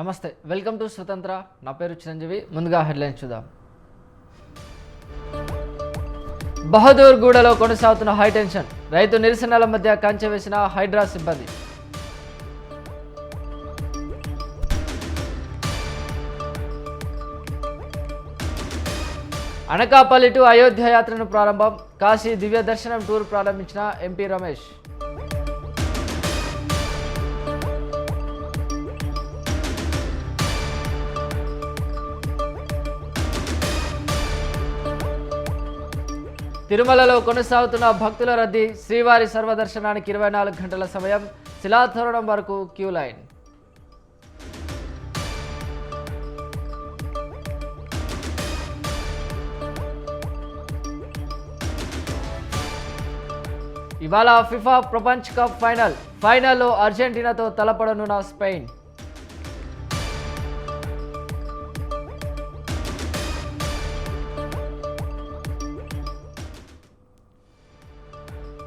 నమస్తే, welcome to స్వతంత్ర. నా పేరు చిరంజీవి. ముందుగా హెడ్లైన్స్ చూద్దాం. బహదూర్గూడలో కొనసాగుతున్న హైటెన్షన్. రైతు నిరసనల మధ్య కంచె వేసిన హైడ్రా సిబ్బంది. అనకాపల్లి టు అయోధ్య యాత్రను ప్రారంభం. కాశీ దివ్య దర్శనం టూర్ ప్రారంభించిన ఎంపీ రమేష్. తిరుమలలో కొనసాగుతున్న భక్తుల రద్దీ. శ్రీవారి సర్వదర్శనానికి 24 గంటల సమయం. శిలాతోరణం వరకు క్యూ లైన్. ఇవాళ ఫిఫా ప్రపంచ కప్ ఫైనల్లో అర్జెంటీనాతో తలపడనున్న స్పెయిన్.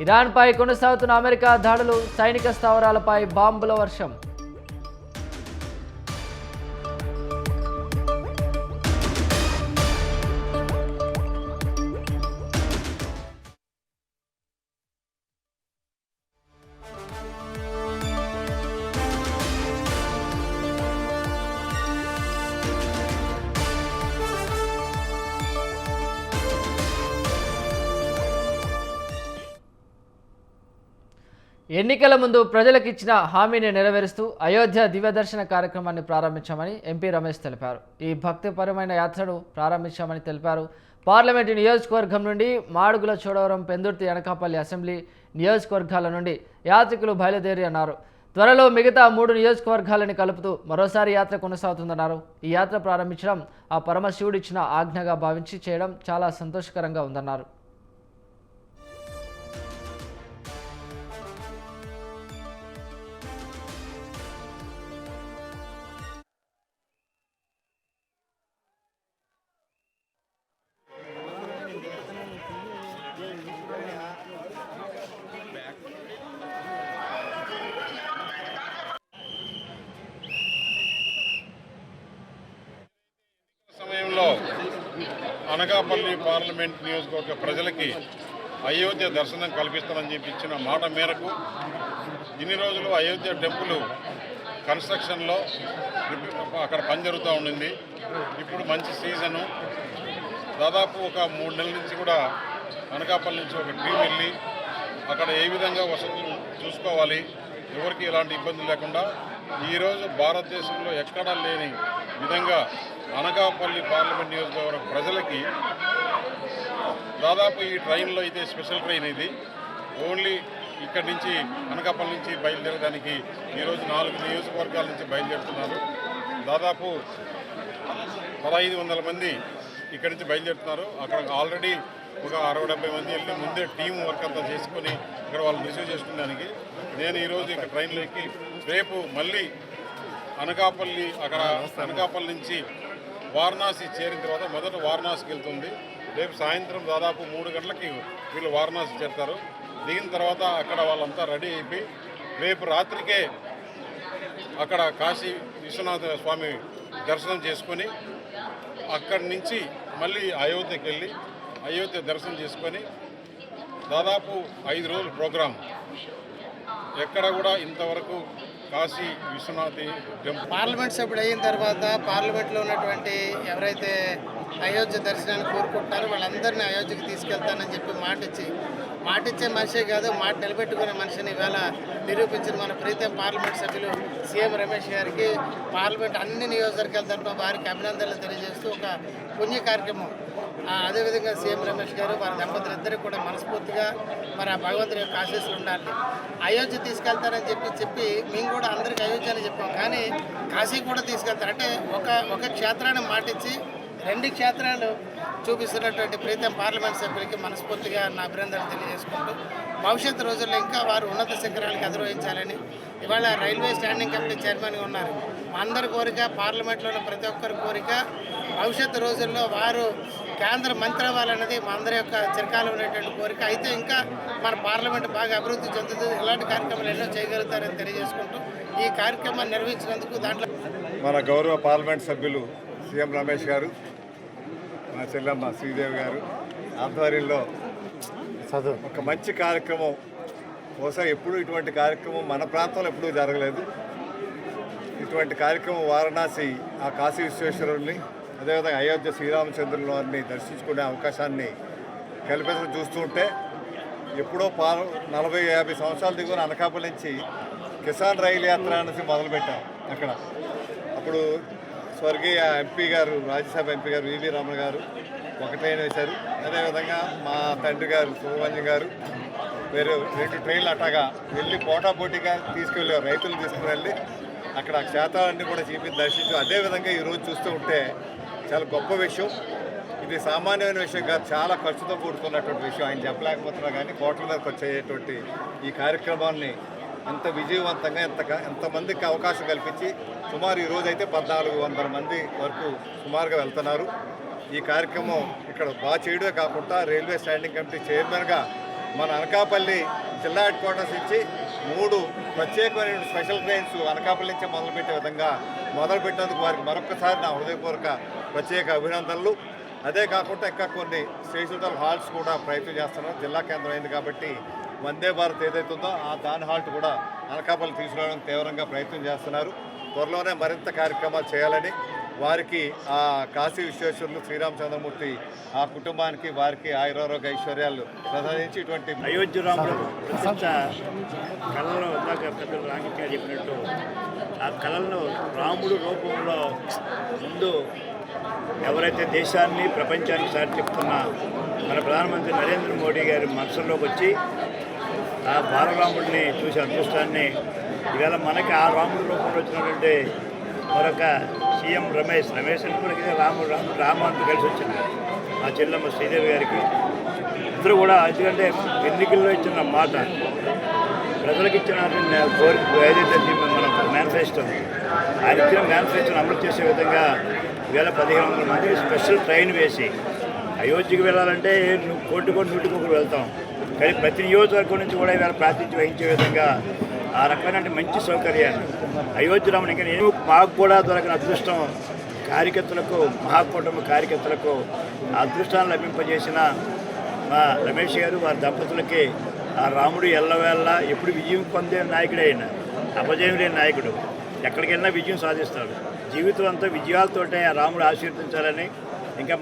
ఇరాన్పై కొనసాగుతున్న అమెరికా దాడులు. సైనిక స్థావరాలపై బాంబుల వర్షం. ఎన్నికల ముందు ప్రజలకు ఇచ్చిన హామీని నెరవేరుస్తూ అయోధ్య దివ్యదర్శన కార్యక్రమాన్ని ప్రారంభించామని ఎంపీ రమేష్ తెలిపారు. ఈ భక్తిపరమైన యాత్రను ప్రారంభించామని తెలిపారు. పార్లమెంటు నియోజకవర్గం నుండి మాడుగుల చోడవరం, పెందుర్తి, అనకాపల్లి అసెంబ్లీ నియోజకవర్గాల నుండి యాత్రికులు బయలుదేరి అన్నారు. త్వరలో మిగతా 3 నియోజకవర్గాలని కలుపుతూ మరోసారి యాత్ర కొనసాగుతుందన్నారు. ఈ యాత్ర ప్రారంభించడం ఆ పరమశివుడిచ్చిన ఆజ్ఞగా భావించి చేయడం చాలా సంతోషకరంగా ఉందన్నారు. అనకాపల్లి పార్లమెంట్ నియోజకవర్గ ప్రజలకి అయోధ్య దర్శనం కల్పిస్తామని చెప్పి ఇచ్చిన మాట మేరకు ఇన్ని రోజులు అయోధ్య టెంపుల్ కన్స్ట్రక్షన్లో అక్కడ పని జరుగుతూ ఉండింది. ఇప్పుడు మంచి సీజను. దాదాపు ఒక 3 నెలల నుంచి కూడా అనకాపల్లి నుంచి ఒక టీం వెళ్ళి అక్కడ ఏ విధంగా వసతులు చూసుకోవాలి, ఎవరికి ఎలాంటి ఇబ్బందులు లేకుండా ఈరోజు భారతదేశంలో ఎక్కడా లేని విధంగా అనకాపల్లి పార్లమెంట్ నియోజకవర్గ ప్రజలకి దాదాపు ఈ ట్రైన్లో అయితే స్పెషల్ ట్రైన్ ఇది ఓన్లీ ఇక్కడి నుంచి అనకాపల్లి నుంచి బయలుదేరడానికి ఈరోజు 4 నియోజకవర్గాల నుంచి బయలుదేరుతున్నారు. దాదాపు 1500 మంది ఇక్కడి నుంచి బయలుదేరుతున్నారు. అక్కడ ఆల్రెడీ ఒక 60-70 మంది వెళ్ళి ముందే టీం వర్క్ అంతా చేసుకొని ఇక్కడ వాళ్ళు రిసీవ్ చేసుకునేదానికి నేను ఈరోజు ఇక్కడ ట్రైన్లో ఎక్కి రేపు మళ్ళీ అనకాపల్లి నుంచి వారణాసి చేరిన తర్వాత మొదట వారణాసికి వెళ్తుంది. రేపు సాయంత్రం దాదాపు 3 గంటలకి వీళ్ళు వారణాసి చేరుతారు. దిగిన తర్వాత అక్కడ వాళ్ళంతా రెడీ అయిపోయి రేపు రాత్రికే అక్కడ కాశీ విశ్వనాథ స్వామి దర్శనం చేసుకొని అక్కడి నుంచి మళ్ళీ అయోధ్యకి వెళ్ళి అయోధ్య దర్శనం చేసుకొని దాదాపు 5 రోజుల ప్రోగ్రాం. ఎక్కడ కూడా ఇంతవరకు కాశీ విశ్వనాథ్ టెంపుల్ పార్లమెంట్ సభ్యుడు అయిన తర్వాత పార్లమెంట్లో ఉన్నటువంటి ఎవరైతే అయోధ్య దర్శనాన్ని కోరుకుంటున్నారో వాళ్ళందరినీ అయోధ్యకి తీసుకెళ్తానని చెప్పి మాటిచ్చే మనిషే కాదు, మాట నిలబెట్టుకునే మనిషిని ఇవాళ నిరూపించిన మన ప్రీతం పార్లమెంట్ సభ్యులు సీఎం రమేష్ గారికి పార్లమెంట్ అన్ని నియోజకవర్గాల తరఫున వారికి అభినందనలు తెలియజేస్తూ ఒక పుణ్య కార్యక్రమం. అదేవిధంగా సీఎం రమేష్ గారు వారి దంపతులు ఇద్దరికి కూడా మనస్ఫూర్తిగా మరి ఆ భగవంతుడి యొక్క ఆశీస్సులు ఉండాలి. అయోధ్య తీసుకెళ్తారని చెప్పి మేము కూడా అందరికీ అయోధ్య అని చెప్పాం, కానీ కాశీ కూడా తీసుకెళ్తారు. అంటే ఒక క్షేత్రాన్ని మాటిచ్చి 2 క్షేత్రాలు చూపిస్తున్నటువంటి ప్రీతం పార్లమెంట్ సభ్యులకి మనస్ఫూర్తిగా నా అభినందనలు తెలియజేసుకుంటూ భవిష్యత్తు రోజుల్లో ఇంకా వారు ఉన్నత శిఖరాలకు అధిరోహించాలని ఇవాళ రైల్వే స్టాండింగ్ కమిటీ చైర్మన్గా ఉన్నారు. మా అందరి కోరిక, పార్లమెంట్లో ఉన్న ప్రతి ఒక్కరి కోరిక భవిష్యత్తు రోజుల్లో వారు కేంద్ర మంత్రి అవ్వాలన్నది మా అందరి యొక్క చిరకాలం ఉన్నటువంటి కోరిక. అయితే ఇంకా మన పార్లమెంట్ బాగా అభివృద్ధి చెందుతుంది, ఇలాంటి కార్యక్రమాలు ఎన్నో చేయగలుగుతారని తెలియజేసుకుంటూ ఈ కార్యక్రమాన్ని నిర్వహించినందుకు దాంట్లో మన గౌరవ పార్లమెంట్ సభ్యులు సీఎం రమేష్ గారు, మా చెల్లెమ్మ శ్రీదేవి గారు ఆధ్వర్యంలో ఒక మంచి కార్యక్రమం. బహుశా ఎప్పుడు ఇటువంటి కార్యక్రమం మన ప్రాంతంలో ఎప్పుడూ జరగలేదు. ఇటువంటి కార్యక్రమం వారణాసి ఆ కాశీ విశ్వేశ్వరుని, అదేవిధంగా అయోధ్య శ్రీరామచంద్రుల వారిని దర్శించుకునే అవకాశాన్ని కల్పించడం చూస్తుంటే, ఎప్పుడో 40-50 సంవత్సరాల దిగువన అనకాపల్లి నుంచి కిసాన్ రైలు యాత్ర అనేసి మొదలుపెట్టాం. అక్కడ అప్పుడు స్వర్గీయ ఎంపీ గారు, రాజ్యసభ ఎంపీ గారు వివి రమణ గారు ఒక ట్రైన్ వేశారు. అదేవిధంగా మా తండ్రి గారు సుబ్రహ్మణ్యం గారు వేరే 2 ట్రైన్లు అట్టగా వెళ్ళి పోటాపోటీగా తీసుకెళ్ళారు. రైతులు తీసుకుని వెళ్ళి అక్కడ క్షేత్రాలన్నీ కూడా దర్శించు. అదేవిధంగా ఈరోజు చూస్తూ ఉంటే చాలా గొప్ప విషయం. ఇది సామాన్యమైన విషయం కాదు, చాలా ఖర్చుతో కూడుకున్నటువంటి విషయం. ఆయన చెప్పలేకపోతున్నా కానీ కోట్ల మీద ఖర్చు అయ్యేటువంటి ఈ కార్యక్రమాన్ని ఎంత విజయవంతంగా ఎంతమందికి అవకాశం కల్పించి సుమారు ఈరోజు అయితే 1400 మంది వరకు సుమారుగా వెళ్తున్నారు. ఈ కార్యక్రమం ఇక్కడ బాగా చేయడమే కాకుండా రైల్వే స్టాండింగ్ కమిటీ చైర్మన్గా మన అనకాపల్లి జిల్లా హెడ్ క్వార్టర్స్ నుంచి 3 ప్రత్యేకమైన స్పెషల్ ట్రైన్స్ అనకాపల్లి నుంచే మొదలుపెట్టే విధంగా మొదలుపెట్టినందుకు వారికి మరొకసారి నా హృదయపూర్వక ప్రత్యేక అభినందనలు. అదే కాకుండా ఇంకా కొన్ని స్టేషనల్ హాల్స్ కూడా ప్రయత్నం చేస్తున్నారు. జిల్లా కేంద్రం అయింది కాబట్టి వందే భారత్ ఏదైతుందో దాని హాల్ట్ కూడా అనకాపల్లి తీసుకురావడానికి తీవ్రంగా ప్రయత్నం చేస్తున్నారు. త్వరలోనే మరింత కార్యక్రమాలు చేయాలని వారికి ఆ కాశీ విశ్వేశ్వరులు శ్రీరామచంద్రమూర్తి ఆ కుటుంబానికి వారికి ఆయురారోగ్య ఐశ్వర్యాలు ప్రసాదించి ఇటువంటి అయోధ్య రాముడు ప్రతిష్ట కళలో ఇందాక పెద్దలు రాంగిత్య చెప్పినట్టు ఆ కళలను రాముడు రూపంలో ముందు ఎవరైతే దేశాన్ని ప్రపంచానికి సాటి చెప్తున్న మన ప్రధానమంత్రి నరేంద్ర మోడీ గారి మనసులోకి వచ్చి ఆ బాలరాముడిని చూసే అదృష్టాన్ని ఇవాళ మనకి ఆ రాముడి రూపంలో వచ్చినటువంటి మరొక సీఎం రమేష్ అంటే రామంతా కలిసి వచ్చింది. మా చెల్లెమ్మ శ్రీదేవి గారికి ఇద్దరు కూడా, ఎందుకంటే ఎన్నికల్లో ఇచ్చిన మాట ప్రజలకు ఇచ్చిన ఏదైతే మన మేనిఫెస్టో ఆయన ఇచ్చిన మేనిఫెస్టోని అమలు చేసే విధంగా ఇవాళ 1500 మందికి స్పెషల్ ట్రైన్ వేసి అయోధ్యకి వెళ్ళాలంటే కోటి 100 వెళ్తాం, కానీ ప్రతి నియోజకవర్గం నుంచి కూడా ఇవాళ ప్రాతినిధ్యం వహించే విధంగా ఆ రకమైన మంచి సౌకర్యాన్ని అయోధ్య రాముడు ఇంకా నేను మాకు కూడా దొరకని అదృష్టం కార్యకర్తలకు, మహాకూటమి కార్యకర్తలకు ఆ అదృష్టాన్ని లభింపజేసిన మా రమేష్ గారు వారి దంపతులకి ఆ రాముడు ఎల్లవేళ్ళ ఎప్పుడు విజయం పొందే నాయకుడే, అయినా అపజయం లేని నాయకుడు, ఎక్కడికి వెళ్ళినా విజయం సాధిస్తాడు. జీవితం అంతా విజయాలతోటే ఆ రాముడు ఆశీర్వదించాలని ఇంకా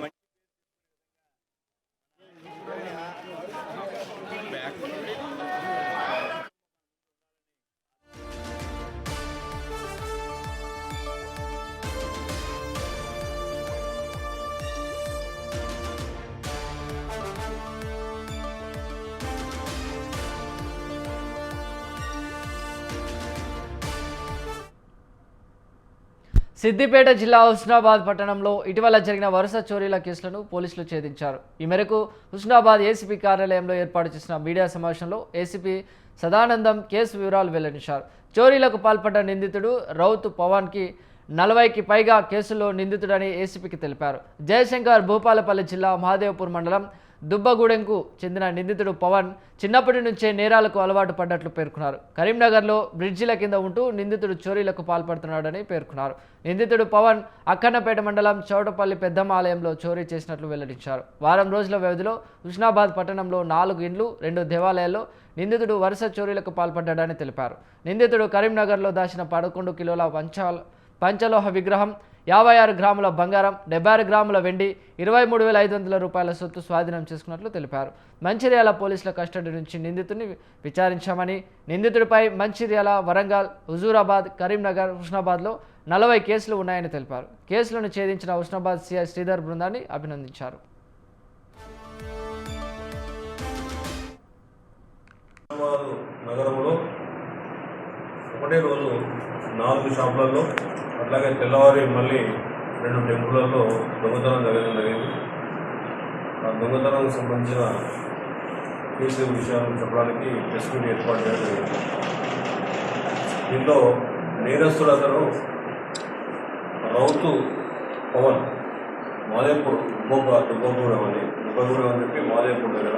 సిద్దిపేట జిల్లా హుస్నాబాద్ పట్టణంలో ఇటీవల జరిగిన వరుస చోరీల కేసులను పోలీసులు ఛేదించారు. ఈ మేరకు హుస్నాబాద్ ఏసీపీ కార్యాలయంలో ఏర్పాటు చేసిన మీడియా సమావేశంలో ఏసీపీ సదానందం కేసు వివరాలు వెల్లడించారు. చోరీలకు పాల్పడ్డ నిందితుడు రౌత్ పవన్కి 40కి పైగా కేసుల్లో నిందితుడని ఏసీపీకి తెలిపారు. జయశంకర్ భూపాలపల్లి జిల్లా మహాదేవ్పూర్ మండలం దుబ్బగూడెంకు చెందిన నిందితుడు పవన్ చిన్నప్పటి నుంచే నేరాలకు అలవాటు పడ్డట్లు పేర్కొన్నారు. కరీంనగర్లో బ్రిడ్జిల కింద ఉంటూ నిందితుడు చోరీలకు పాల్పడుతున్నాడని పేర్కొన్నారు. నిందితుడు పవన్ అక్కన్నపేట మండలం చౌటపల్లి పెద్దమ్మ ఆలయంలో చోరీ చేసినట్లు వెల్లడించారు. వారం రోజుల వ్యవధిలో హుస్నాబాద్ పట్టణంలో 4 ఇండ్లు 2 దేవాలయాల్లో నిందితుడు వరుస చోరీలకు పాల్పడ్డాడని తెలిపారు. నిందితుడు కరీంనగర్లో దాచిన 11 కిలోల పంచలోహ విగ్రహం, 56 గ్రాముల బంగారం, 76 గ్రాముల వెండి, 23,500 రూపాయల సొత్తు స్వాధీనం చేసుకున్నట్లు తెలిపారు. మంచిర్యాల పోలీసుల కస్టడీ నుంచి నిందితుడిని విచారించామని, నిందితుడిపై మంచిర్యాల, వరంగల్, హుజూరాబాద్, కరీంనగర్, హుస్నాబాద్లో 40 కేసులు ఉన్నాయని తెలిపారు. కేసులను ఛేదించిన హుస్నాబాద్ సిఐ శ్రీధర్ బృందాన్ని అభినందించారు. నగరంలో ఒకటే రోజు 4 షాపులలో, అట్లాగే తెల్లవారి మళ్ళీ 2 టెంపుల్లో దొంగతనం జరగడం జరిగింది. ఆ దొంగతనానికి సంబంధించిన కేసు విషయాలను చెప్పడానికి ప్రెస్ మీట్ ఏర్పాటు చేయడం జరిగింది. దీంట్లో నేరస్తుడు అతను రౌతు పవన్, మాదేపూర్ దుబ్బగూడెం అని చెప్పి మాదేపూర్ దగ్గర.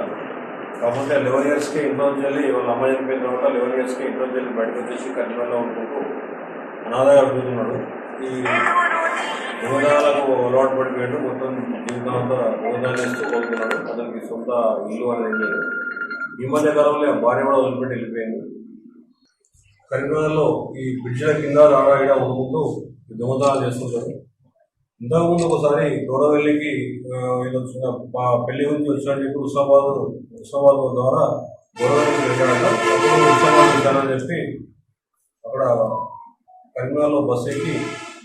కాకపోతే 11 ఇయర్స్కి ఇంట్లో నుంచి వెళ్ళి వాళ్ళ అమ్మాయి చనిపోయిన తర్వాత 11 ఇయర్స్కి ఇంట్లో నుంచి వెళ్ళి బయటకు వచ్చేసి కరీంనగర్లో ఉంటుకుంటూ అనాథగా అడుగుతున్నాడు. ఈ దొంగతనాలకు అలవాటు పడిపోయాడు. మొత్తం జీవితం అంతా దొంగతనాలు చేస్తూ పోతున్నాడు. అతనికి సొంత ఇల్లు అనేది లేదు. ఈ మధ్య కాలంలో భార్య కూడా వదిలిపెట్టి వెళ్ళిపోయింది. కరీంనగర్లో ఈ బ్రిడ్జిల కింద రాడా ఉండుకుంటూ దొంగతనాలు చేస్తుంటారు. ఇంతకుముందు ఒకసారి గౌరవెల్లికి ఏదో పెళ్లి గురించి వచ్చాడని చెప్పి ఉస్మాబాద్ ద్వారా గౌరవెల్లికి వెళ్ళాడట. అప్పుడు ఉస్మాబాద్ వెళ్ళానని చెప్పి అక్కడ కరీంనగర్లో బస్సు ఎక్కి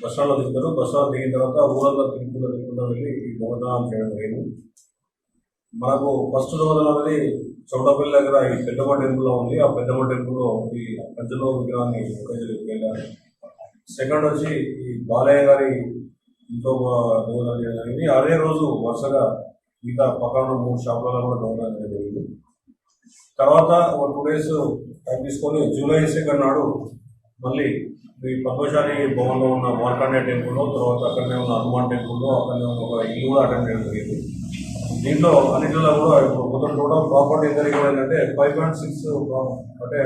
బస్ స్టాండ్లో దిగుతారు. బస్ స్టాండ్ దిగిన తర్వాత ఊరంతా తిరుగుకుంటూ వెళ్ళి ఈ దొంగతనాలు చేయడం జరిగింది. మనకు ఫస్ట్ దొంగతనం అనేది చౌటపల్లి దగ్గర ఈ పెద్దమ్మ టెంపుల్లో ఉంది. ఆ పెద్దమ్మ టెంపుల్లో ఈ పంచలో విగ్రహాన్ని వెళ్ళారు. సెకండ్ వచ్చి ఈ బాలయ్య గారి ఇంట్లో దొంగతనం చేయడం జరిగింది. అదే రోజు వరుసగా మిగతా పక్కన 3 షాపులలో కూడా దొంగతనం చేయడం జరిగింది. తర్వాత ఒక 2 days టైం తీసుకొని జూలై 2 నాడు మళ్ళీ ఈ పద్మశాలి భవన్లో ఉన్న మార్కండే టెంపుల్లో, తర్వాత అక్కడనే ఉన్న హనుమాన్ టెంపుల్లో, అక్కడనే ఉన్న ఒక ఇల్లు కూడా అటెండ్ చేయడం జరిగింది. దీంట్లో అన్నింటిలో కూడా ఇప్పుడు మొత్తం టోటల్ ప్రాపర్టీ ఎంత కూడా ఏంటంటే 5.6 అంటే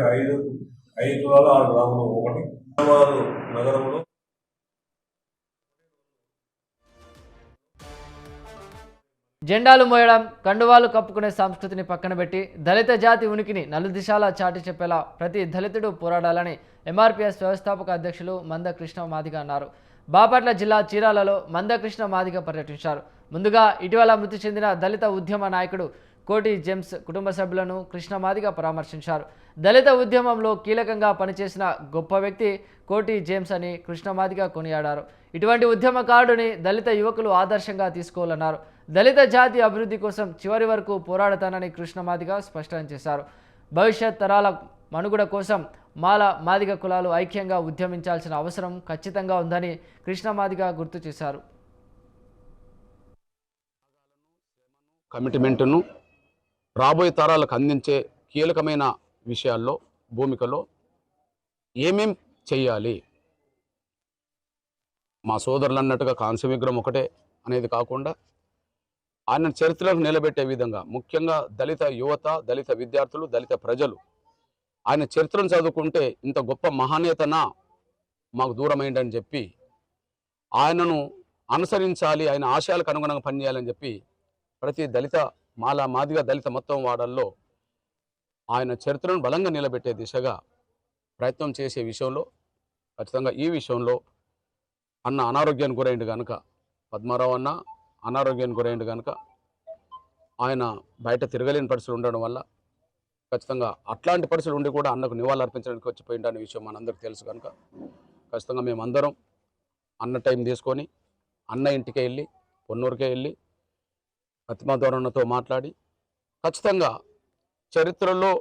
5 తులాల 6 గ్రాములు ఒకటి. హైదరాబాద్ నగరంలో జెండాలు మోయడం, కండువాలు కప్పుకునే సంస్కృతిని పక్కన పెట్టి దళిత జాతి ఉనికిని నలుదిశాలా చాటి చెప్పేలా ప్రతి దళితుడు పోరాడాలని ఎంఆర్పీఎస్ వ్యవస్థాపక అధ్యక్షులు మందకృష్ణ మాదిగ అన్నారు. బాపట్ల జిల్లా చీరాలలో మందకృష్ణ మాదిగ పర్యటించారు. ముందుగా ఇటీవల మృతి చెందిన దళిత ఉద్యమ నాయకుడు కోటి జేమ్స్ కుటుంబ సభ్యులను కృష్ణ మాదిగ పరామర్శించారు. దళిత ఉద్యమంలో కీలకంగా పనిచేసిన గొప్ప వ్యక్తి కోటి జేమ్స్ అని కృష్ణ మాదిగ కొనియాడారు. ఇటువంటి ఉద్యమకారుడిని దళిత యువకులు ఆదర్శంగా తీసుకోవాలన్నారు. దళిత జాతి అభివృద్ధి కోసం చివరి వరకు పోరాడతానని కృష్ణ మాదిగ స్పష్టం చేశారు. భవిష్యత్ తరాల మనుగడ కోసం మాదిగ కులాలు ఐక్యంగా ఉద్యమించాల్సిన అవసరం ఖచ్చితంగా ఉందని కృష్ణ మాదిగ గుర్తు చేశారు. కమిట్మెంటును రాబోయే తరాలకు అందించే కీలకమైన విషయాల్లో భూమికలో ఏమేం చెయ్యాలి, మా సోదరులు అన్నట్టుగా కాంస్య విగ్రహం ఒకటే అనేది కాకుండా ఆయన చరిత్రను నిలబెట్టే విధంగా ముఖ్యంగా దళిత యువత, దళిత విద్యార్థులు, దళిత ప్రజలు ఆయన చరిత్రను చదువుకుంటే ఇంత గొప్ప మహానేతనా మాకు దూరమైందని చెప్పి ఆయనను అనుసరించాలి, ఆయన ఆశయాలకు అనుగుణంగా పనిచేయాలని చెప్పి ప్రతి దళిత మాదిగ దళిత మొత్తం వాడల్లో ఆయన చరిత్రను బలంగా నిలబెట్టే దిశగా ప్రయత్నం చేసే విషయంలో ఖచ్చితంగా ఈ విషయంలో అన్న అనారోగ్యానికి గురైండు కనుక, పద్మారావు అన్న అనారోగ్యానికి గురైండు కనుక ఆయన బయట తిరగలేని పరిస్థితులు ఉండడం వల్ల ఖచ్చితంగా అట్లాంటి పరిస్థితులు ఉండి కూడా అన్నకు నివాళులు అర్పించడానికి వచ్చిపోయిందనే విషయం మనందరికీ తెలుసు కనుక ఖచ్చితంగా మేమందరం అన్న టైం తీసుకొని అన్న ఇంటికే వెళ్ళి, పొన్నూరుకే వెళ్ళి పద్మధోరణతో మాట్లాడి ఖచ్చితంగా చరిత్రలో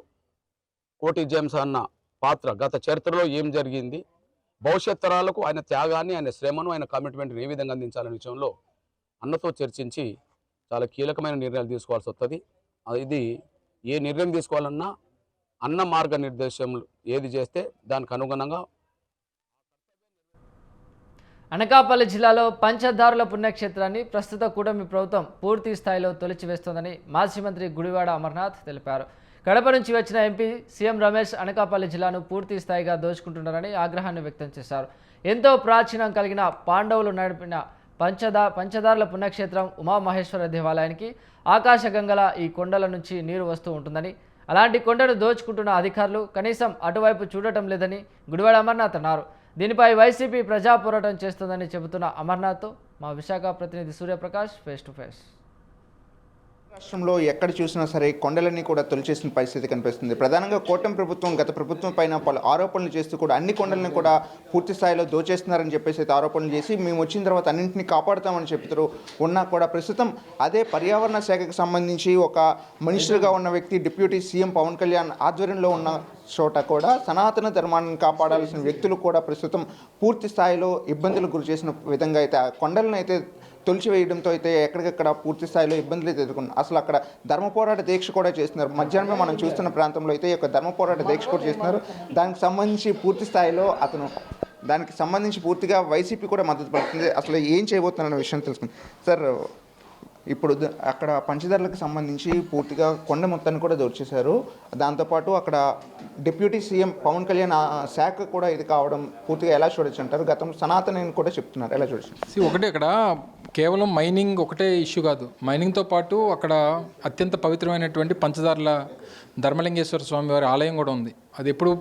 కోటి జేమ్స్ అన్న పాత్ర, గత చరిత్రలో ఏం జరిగింది, భవిష్యత్ తరాలకు ఆయన త్యాగాన్ని, ఆయన శ్రమను, ఆయన కమిట్మెంట్ని ఏ విధంగా అందించాలనే విషయంలో అన్నతో చర్చించి చాలా కీలకమైన నిర్ణయాలు తీసుకోవాల్సి వస్తుంది. ఇది ఏ నిర్ణయం తీసుకోవాలన్నా అన్న మార్గనిర్దేశములు ఏది చేస్తే దానికి అనుగుణంగా. అనకాపల్లి జిల్లాలో పంచదారుల పుణ్యక్షేత్రాన్ని ప్రస్తుత కూటమి ప్రభుత్వం పూర్తి స్థాయిలో తొలచివేస్తోందని మాజీ మంత్రి గుడివాడ అమర్నాథ్ తెలిపారు. కడప నుంచి వచ్చిన ఎంపీ సీఎం రమేష్ అనకాపల్లి జిల్లాను పూర్తి స్థాయిగా దోచుకుంటున్నారని ఆగ్రహాన్ని వ్యక్తం చేశారు. ఎంతో ప్రాచీనం కలిగిన పాండవులు నడిపిన పంచదారుల పుణ్యక్షేత్రం ఉమామహేశ్వర దేవాలయానికి ఆకాశగంగల ఈ కొండల నుంచి నీరు వస్తూ ఉంటుందని, అలాంటి కొండను దోచుకుంటున్న అధికారులు కనీసం అటువైపు చూడటం లేదని గుడివాడ అమర్నాథ్ అన్నారు. దీనిపై వైసీపీ ప్రజా పోరాటం చేస్తుందని చెబుతున్న అమర్నాథ్తో మా విశాఖ ప్రతినిధి సూర్యప్రకాష్ ఫేస్ టు ఫేస్. రాష్ట్రంలో ఎక్కడ చూసినా సరే కొండలన్నీ కూడా తొలిచేసిన పరిస్థితి కనిపిస్తుంది. ప్రధానంగా కూటమి ప్రభుత్వం గత ప్రభుత్వం పైన పలు ఆరోపణలు చేస్తూ కూడా అన్ని కొండలను కూడా పూర్తి స్థాయిలో దోచేస్తున్నారని చెప్పేసి అయితే ఆరోపణలు చేసి మేము వచ్చిన తర్వాత అన్నింటినీ కాపాడుతామని చెప్తారు. ఉన్నా కూడా ప్రస్తుతం అదే పర్యావరణ శాఖకు సంబంధించి ఒక మినిస్టర్గా ఉన్న వ్యక్తి డిప్యూటీ సీఎం పవన్ కళ్యాణ్ ఆధ్వర్యంలో ఉన్న చోట కూడా సనాతన ధర్మాన్ని కాపాడాల్సిన వ్యక్తులు కూడా ప్రస్తుతం పూర్తి స్థాయిలో ఇబ్బందులకు గురి చేసిన విధంగా అయితే ఆ కొండలను అయితే తొలిచివేయడంతో అయితే ఎక్కడికక్కడ పూర్తి స్థాయిలో ఇబ్బందులు అయితే ఎదుర్కొన్నారు. అసలు అక్కడ ధర్మ పోరాట దీక్ష కూడా చేస్తున్నారు. మధ్యాహ్నమే మనం చూస్తున్న ప్రాంతంలో అయితే ఈ యొక్క ధర్మ పోరాట దీక్ష కూడా చేస్తున్నారు. దానికి సంబంధించి పూర్తి స్థాయిలో దానికి సంబంధించి పూర్తిగా వైసీపీ కూడా మద్దతు పడుతుంది. అసలు ఏం చేయబోతున్న విషయం తెలుసుకుంది. సార్, ఇప్పుడు అక్కడ పంచదారులకు సంబంధించి పూర్తిగా కొండ మొత్తాన్ని కూడా దోచేశారు. దాంతోపాటు అక్కడ డిప్యూటీ సీఎం పవన్ కళ్యాణ్ శాఖ కూడా ఇది కావడం పూర్తిగా ఎలా చూడొచ్చు అంటారు? గతం సనాతన కూడా చెప్తున్నారు, ఎలా చూడొచ్చు? ఒకటే అక్కడ కేవలం మైనింగ్ ఒకటే ఇష్యూ కాదు. మైనింగ్తో పాటు అక్కడ అత్యంత పవిత్రమైనటువంటి పంచదారుల ధర్మలింగేశ్వర స్వామి వారి ఆలయం కూడా ఉంది. అది ఎప్పుడు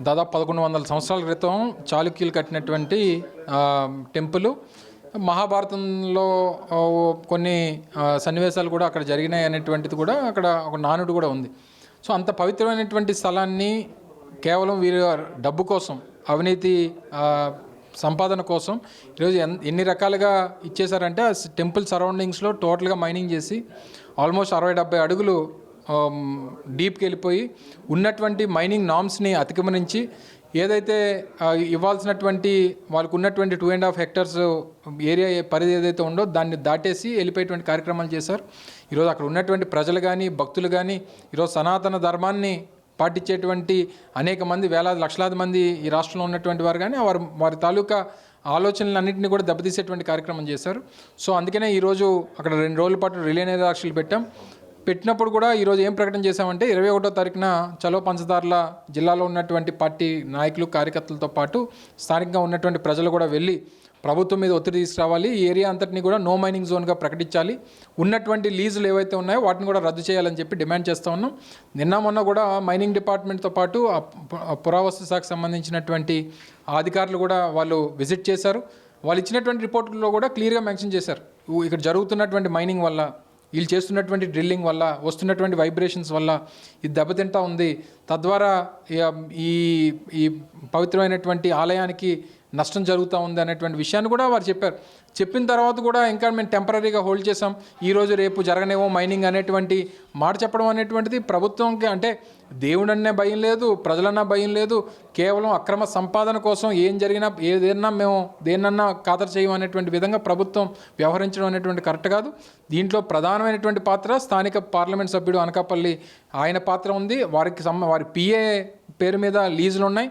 దాదాపు 1100 సంవత్సరాల క్రితం చాళుక్యులు కట్టినటువంటి టెంపుల్. మహాభారతంలో కొన్ని సన్నివేశాలు కూడా అక్కడ జరిగినాయి అనేటువంటిది కూడా అక్కడ ఒక నానుడు కూడా ఉంది. సో అంత పవిత్రమైనటువంటి స్థలాన్ని కేవలం వీరి డబ్బు కోసం, అవినీతి సంపాదన కోసం ఈరోజు ఎన్ని రకాలుగా ఇచ్చేశారంటే ఆ టెంపుల్ సరౌండింగ్స్లో టోటల్గా మైనింగ్ చేసి ఆల్మోస్ట్ 60-70 అడుగులు డీప్కి వెళ్ళిపోయి ఉన్నటువంటి మైనింగ్ నామ్స్ని అతిక్రమించి ఏదైతే ఇవ్వాల్సినటువంటి వాళ్ళకు ఉన్నటువంటి 2.5 హెక్టర్స్ ఏరియా పరిధి ఏదైతే ఉందో దాన్ని దాటేసి వెళ్ళిపోయేటువంటి కార్యక్రమాలు చేశారు. ఈరోజు అక్కడ ఉన్నటువంటి ప్రజలు కానీ భక్తులు కానీ ఈరోజు సనాతన ధర్మాన్ని పాటించేటువంటి అనేక మంది వేలాది లక్షలాది మంది ఈ రాష్ట్రంలో ఉన్నటువంటి వారు కానీ వారి తాలూకా ఆలోచనలన్నింటినీ కూడా దెబ్బతీసేటువంటి కార్యక్రమం చేశారు. సో అందుకనే ఈరోజు అక్కడ 2 రోజుల పాటు రిలే నిరాక్షలు పెట్టినప్పుడు కూడా ఈరోజు ఏం ప్రకటన చేశామంటే 21వ తారీఖున చలో పంచదారుల జిల్లాలో ఉన్నటువంటి పార్టీ నాయకులు కార్యకర్తలతో పాటు స్థానికంగా ఉన్నటువంటి ప్రజలు కూడా వెళ్ళి ప్రభుత్వం మీద ఒత్తిడి తీసుకురావాలి. ఈ ఏరియా అంతటిని కూడా నో మైనింగ్ జోన్గా ప్రకటించాలి. ఉన్నటువంటి లీజులు ఏవైతే ఉన్నాయో వాటిని కూడా రద్దు చేయాలని చెప్పి డిమాండ్ చేస్తూ ఉన్నాం. నిన్న మొన్న కూడా మైనింగ్ డిపార్ట్మెంట్తో పాటు పురావస్తు శాఖకు సంబంధించినటువంటి అధికారులు కూడా వాళ్ళు విజిట్ చేశారు. వాళ్ళు ఇచ్చినటువంటి రిపోర్టుల్లో కూడా క్లియర్గా మెన్షన్ చేశారు, ఇక్కడ జరుగుతున్నటువంటి మైనింగ్ వల్ల, వీళ్ళు చేస్తున్నటువంటి డ్రిల్లింగ్ వల్ల వస్తున్నటువంటి వైబ్రేషన్స్ వల్ల ఇది దెబ్బతింటా ఉంది. తద్వారా ఈ పవిత్రమైనటువంటి ఆలయానికి నష్టం జరుగుతూ ఉంది అనేటువంటి విషయాన్ని కూడా వారు చెప్పారు. చెప్పిన తర్వాత కూడా ఇంకా మేము టెంపరీగా హోల్డ్ చేసాం, ఈరోజు రేపు జరగనేమో మైనింగ్ అనేటువంటి మాట చెప్పడం అనేటువంటిది ప్రభుత్వంకి, అంటే దేవుడన్నే భయం లేదు, ప్రజలన్నా భయం లేదు, కేవలం అక్రమ సంపాదన కోసం ఏం జరిగినా ఏదైనా మేము దేన్నన్నా ఖాతరు చేయము అనేటువంటి విధంగా ప్రభుత్వం వ్యవహరించడం అనేటువంటి కరెక్ట్ కాదు. దీంట్లో ప్రధానమైనటువంటి పాత్ర స్థానిక పార్లమెంట్ సభ్యుడు అనకాపల్లి ఆయన పాత్ర ఉంది. వారి పిఏ పేరు మీద లీజులు ఉన్నాయి,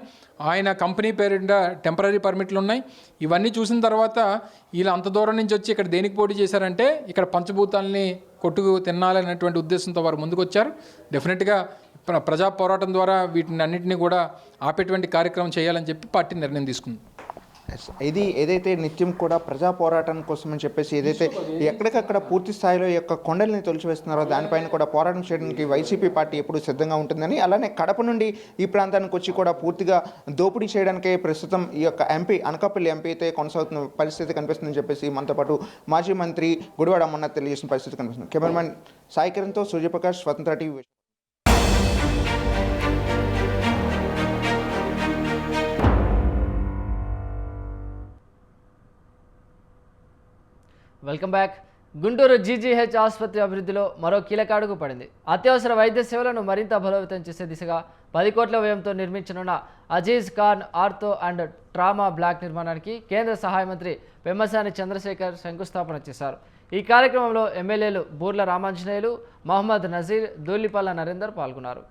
ఆయన కంపెనీ పేరుండా టెంపరీ పర్మిట్లు ఉన్నాయి. ఇవన్నీ చూసిన తర్వాత వీళ్ళు అంత దూరం నుంచి వచ్చి ఇక్కడ దేనికి పోటీ చేశారంటే ఇక్కడ పంచభూతాలని కొట్టుకు తినాలనేటువంటి ఉద్దేశంతో వారు ముందుకు వచ్చారు. డెఫినెట్గా ప్రజా పోరాటం ద్వారా వీటిని అన్నింటినీ కూడా ఆపేటువంటి కార్యక్రమం చేయాలని చెప్పి పార్టీ నిర్ణయం తీసుకుంది. ఇది ఏదైతే నిత్యం కూడా ప్రజా పోరాటం కోసం అని చెప్పేసి ఏదైతే ఎక్కడికక్కడ పూర్తి స్థాయిలో ఈ యొక్క కొండల్ని తొలిచివేస్తున్నారో దానిపైన కూడా పోరాటం చేయడానికి వైసీపీ పార్టీ ఎప్పుడు సిద్ధంగా ఉంటుందని, అలానే కడప నుండి ఈ ప్రాంతానికి వచ్చి కూడా పూర్తిగా దోపిడీ చేయడానికే ప్రస్తుతం ఈ యొక్క ఎంపీ అనకాపల్లి ఎంపీ అయితే కొనసాగుతున్న పరిస్థితి కనిపిస్తుందని చెప్పేసి మనతో పాటు మాజీ మంత్రి గుడివాడ అమర్నాథ్ తెలియజేసిన పరిస్థితి కనిపిస్తుంది. కెమెరామెన్ సాయి కిరణ్తో సూర్యప్రకాష్, స్వతంత్ర TV. Welcome back. Guntur GGH ఆసుపత్రి అభివృద్ధిలో మరో కీలక అడుగు పడింది. అత్యవసర వైద్య సేవలను మరింత బలోపేతం చేసే దిశగా 10 కోట్ల వ్యయంతో నిర్మించనున్న Aziz Khan ortho and trauma block నిర్మాణానికి కేంద్ర సహాయ మంత్రి పెమ్మసాని చంద్రశేఖర్ శంకుస్థాపన చేశారు. ఈ కార్యక్రమంలో ఎమ్మెల్యేలు బూర్ల రామాంజనేయులు, మహమ్మద్ నజీర్, దూలిపల్ల నరేందర్ పాల్గొన్నారు.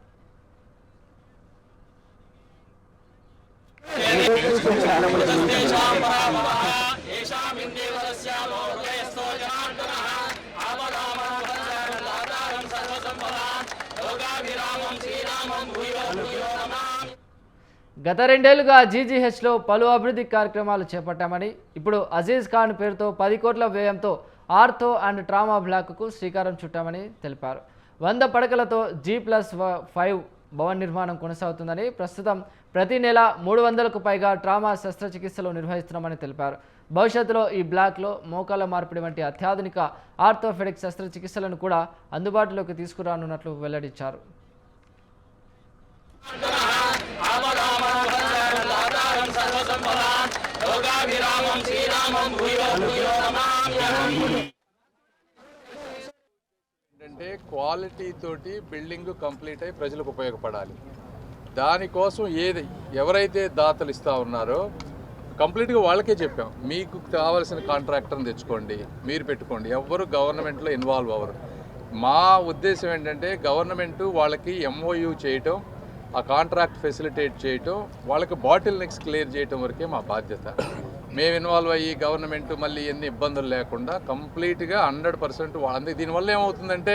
గత 2 ఏళ్లుగా జీజీహెచ్లో పలు అభివృద్ధి కార్యక్రమాలు చేపట్టామని, ఇప్పుడు అజీజ్ ఖాన్ పేరుతో 10 కోట్ల వ్యయంతో ఆర్థో అండ్ ట్రామా బ్లాక్కు శ్రీకారం చుట్టామని తెలిపారు. 100 పడకలతో G+5 భవన నిర్మాణం కొనసాగుతుందని, ప్రస్తుతం ప్రతి నెల 300కు పైగా ట్రామా శస్త్రచికిత్సలు నిర్వహిస్తున్నామని తెలిపారు. భవిష్యత్తులో ఈ బ్లాక్లో మోకాల మార్పిడి వంటి అత్యాధునిక ఆర్థోపెడిక్ శస్త్రచికిత్సలను కూడా అందుబాటులోకి తీసుకురానున్నట్లు వెల్లడించారు. ఏంటంటే క్వాలిటీ తోటి బిల్డింగ్ కంప్లీట్ అయి ప్రజలకు ఉపయోగపడాలి. దానికోసం ఎవరైతే దాతలు ఇస్తూ ఉన్నారో కంప్లీట్గా వాళ్ళకే చెప్పాం, మీకు కావాల్సిన కాంట్రాక్టర్ని తెచ్చుకోండి, మీరు పెట్టుకోండి, ఎవ్వరు గవర్నమెంట్లో ఇన్వాల్వ్ అవ్వరు. మా ఉద్దేశం ఏంటంటే గవర్నమెంటు వాళ్ళకి MOU చేయటం, ఆ కాంట్రాక్ట్ ఫెసిలిటేట్ చేయటం, వాళ్ళకి బాటిల్ నెక్స్ క్లియర్ చేయటం వరకే మా బాధ్యత. మేము ఇన్వాల్వ్ అయ్యి గవర్నమెంట్ మళ్ళీ ఎన్ని ఇబ్బందులు లేకుండా కంప్లీట్గా 100% వాళ్ళందరికీ దీనివల్ల ఏమవుతుందంటే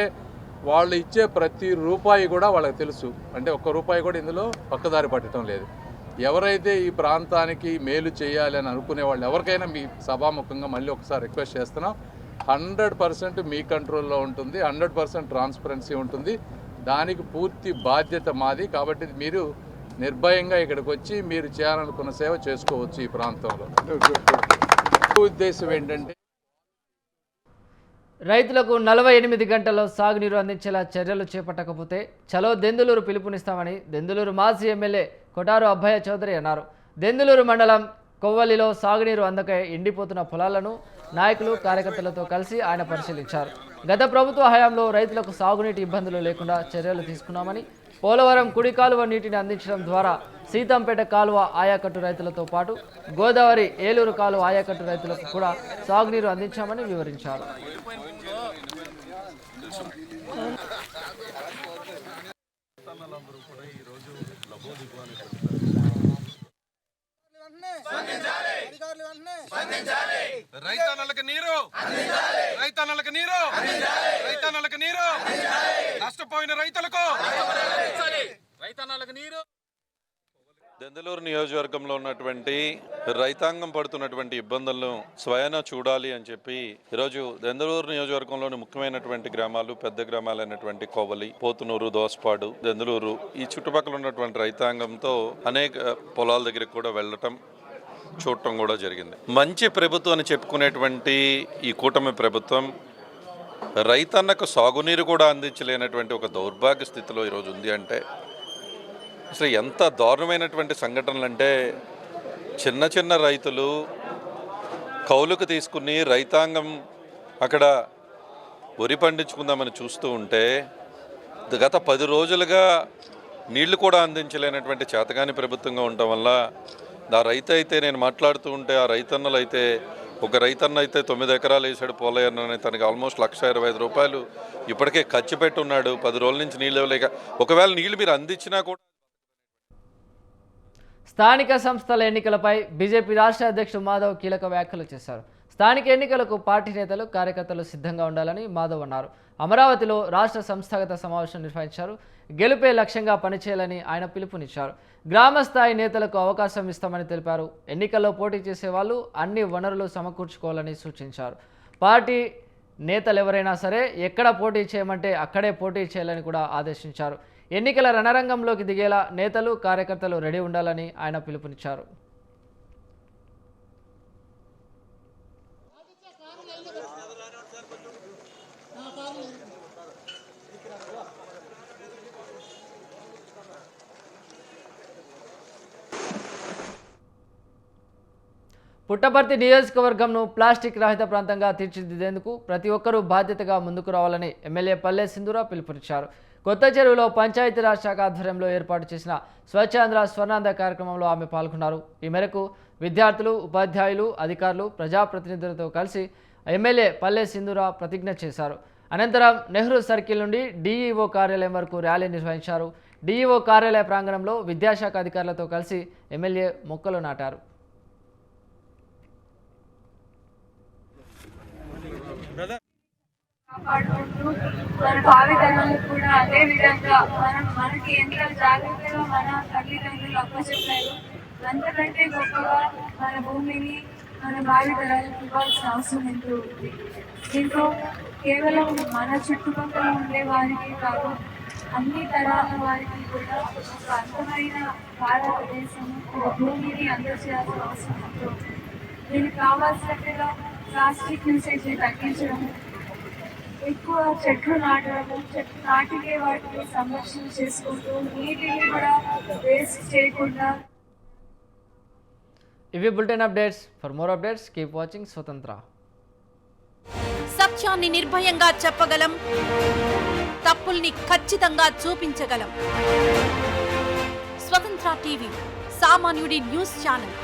వాళ్ళు ఇచ్చే ప్రతి రూపాయి కూడా వాళ్ళకి తెలుసు. అంటే ఒక్క రూపాయి కూడా ఇందులో పక్కదారి పట్టడం లేదు. ఎవరైతే ఈ ప్రాంతానికి మేలు చేయాలి అని అనుకునే వాళ్ళు ఎవరికైనా మీ సభాముఖంగా మళ్ళీ ఒకసారి రిక్వెస్ట్ చేస్తున్నాం, 100% మీ కంట్రోల్లో ఉంటుంది, 100% ట్రాన్స్పరెన్సీ ఉంటుంది. దానికి పూర్తి బాధ్యత మాది. కాబట్టి మీరు నిర్భయంగా ఇక్కడికి వచ్చి మీరు చేయాలనుకున్న సేవ చేసుకోవచ్చు ఈ ప్రాంతంలో. ఉద్దేశం ఏంటంటే రైతులకు 48 గంటల్లో సాగునీరు అందించేలా చర్యలు చేపట్టకపోతే చలో దెందులూరు పిలుపునిస్తామని దెందులూరు మాజీ ఎమ్మెల్యే కొటారు అబ్బయ్య చౌదరి అన్నారు. దెందులూరు మండలం కొవ్వలిలో సాగునీరు అందక ఎండిపోతున్న పొలాలను నాయకులు కార్యకర్తలతో కలిసి ఆయన పరిశీలించారు. గత ప్రభుత్వ హయాంలో రైతులకు సాగునీటి ఇబ్బందులు లేకుండా చర్యలు తీసుకున్నామని, పోలవరం కుడి కాలువ నీటిని అందించడం ద్వారా సీతంపేట కాలువ ఆయకట్టు రైతులతో పాటు గోదావరి ఏలూరు కాలువ ఆయకట్టు రైతులకు కూడా సాగునీరు అందించామని వివరించారు. రైతన్నలకు నీరు, రైతన్నలకు నీరు, రైతన్నలకు నీరు, నష్టపోయిన రైతులకు రైతన్నలకు నీరు. దెందులూరు నియోజకవర్గంలో ఉన్నటువంటి రైతాంగం పడుతున్నటువంటి ఇబ్బందులను స్వయాన చూడాలి అని చెప్పి ఈరోజు దెందులూరు నియోజకవర్గంలోని ముఖ్యమైనటువంటి గ్రామాలు, పెద్ద గ్రామాలైనటువంటి కోవలి, పోతునూరు, దోసపాడు, దెందులూరు ఈ చుట్టుపక్కల ఉన్నటువంటి రైతాంగంతో అనేక పొలాల దగ్గరికి కూడా వెళ్ళటం, చూడటం కూడా జరిగింది. మంచి ప్రభుత్వం అని చెప్పుకునేటువంటి ఈ కూటమి ప్రభుత్వం రైతన్నకు సాగునీరు కూడా అందించలేనటువంటి ఒక దౌర్భాగ్య స్థితిలో ఈరోజు ఉంది. అంటే అసలు ఎంత దారుణమైనటువంటి సంఘటనలు అంటే, చిన్న చిన్న రైతులు కౌలుకు తీసుకుని రైతాంగం అక్కడ వరి పండించుకుందామని చూస్తూ ఉంటే గత 10 రోజులుగా నీళ్లు కూడా అందించలేనటువంటి చేతగాని ప్రభుత్వంగా ఉండటం వల్ల ఆ రైతు అయితే, నేను మాట్లాడుతూ ఉంటే ఆ రైతన్నలు అయితే, ఒక రైతన్న అయితే 9 ఎకరాలు వేసాడు పోలయ్యని, తనకి ఆల్మోస్ట్ 1,25,000 రూపాయలు ఇప్పటికే ఖర్చు పెట్టున్నాడు. 10 రోజుల నుంచి నీళ్ళు ఇవ్వలేక, ఒకవేళ నీళ్లు మీరు అందించినా కూడా. స్థానిక సంస్థల ఎన్నికలపై బీజేపీ రాష్ట్ర అధ్యక్షుడు మాధవ్ కీలక వ్యాఖ్యలు చేశారు. స్థానిక ఎన్నికలకు పార్టీ నేతలు, కార్యకర్తలు సిద్ధంగా ఉండాలని మాధవ్ అన్నారు. అమరావతిలో రాష్ట్ర సంస్థాగత సమావేశం నిర్వహించారు. గెలుపే లక్ష్యంగా పనిచేయాలని ఆయన పిలుపునిచ్చారు. గ్రామ స్థాయి నేతలకు అవకాశం ఇస్తామని తెలిపారు. ఎన్నికల్లో పోటీ చేసే వాళ్ళు అన్ని వనరులు సమకూర్చుకోవాలని సూచించారు. పార్టీ నేతలు ఎవరైనా సరే ఎక్కడ పోటీ చేయమంటే అక్కడే పోటీ చేయాలని కూడా ఆదేశించారు. ఎన్నికల రణరంగంలోకి దిగేలా నేతలు, కార్యకర్తలు రెడీ ఉండాలని ఆయన పిలుపునిచ్చారు. పుట్టపర్తి నియోజకవర్గంను ప్లాస్టిక్ రహిత ప్రాంతంగా తీర్చిదిద్దేందుకు ప్రతి ఒక్కరూ బాధ్యతగా ముందుకు రావాలని ఎమ్మెల్యే పల్లె సింధూర పిలుపునిచ్చారు. కొత్త చెరువులో పంచాయతీరాజ్ శాఖ ఆధ్వర్యంలో ఏర్పాటు చేసిన స్వచ్ఛాంధ్ర స్వర్ణాంధ్ర కార్యక్రమంలో ఆమె పాల్గొన్నారు. ఈ మేరకు విద్యార్థులు, ఉపాధ్యాయులు, అధికారులు, ప్రజాప్రతినిధులతో కలిసి ఎమ్మెల్యే పల్లె సింధూర ప్రతిజ్ఞ చేశారు. అనంతరం నెహ్రూ సర్కిల్ నుండి డీఈఓ కార్యాలయం వరకు ర్యాలీ నిర్వహించారు. డీఈఓ కార్యాలయ ప్రాంగణంలో విద్యాశాఖ అధికారులతో కలిసి ఎమ్మెల్యే మొక్కలు నాటారు. కాపాడుకుంటూ మన భావితరాలకు కూడా అదే విధంగా మనకి ఎంత జాగ్రత్తగా మన తల్లిదండ్రులు అప్పచెప్పారు, అంతకంటే గొప్పగా మన భూమిని మన భావితరాలకు ఇవ్వాల్సిన అవసరం ఎంతో ఉంది. దీంతో కేవలం మన చుట్టుపక్కల ఉండే వారికి కాదు, అన్ని తరాల వారికి కూడా ఒక అందమైన భారతదేశం, ఒక భూమిని అందజేయాల్సిన అవసరం ఎంతో ఉంది. దీనికి కావాల్సినట్టుగా ప్లాస్టిక్ యూసేజ్ తగ్గించడం, ఎక్కువ చెట్లు నాటడము, చెట్లు నాటికే వాటిని సంరక్షణ చేసుకుంటూ నీటిని కూడా వేస్ట్ చేయకుండా. ఇవి bulletin updates. For more updates keep watching స్వతంత్ర. సత్యాన్ని నిర్భయంగా చెప్పగలం, తప్పుల్ని ఖచ్చితంగా చూపించగలం. స్వతంత్ర టీవీ, సామాన్యుడి న్యూస్ ఛానల్.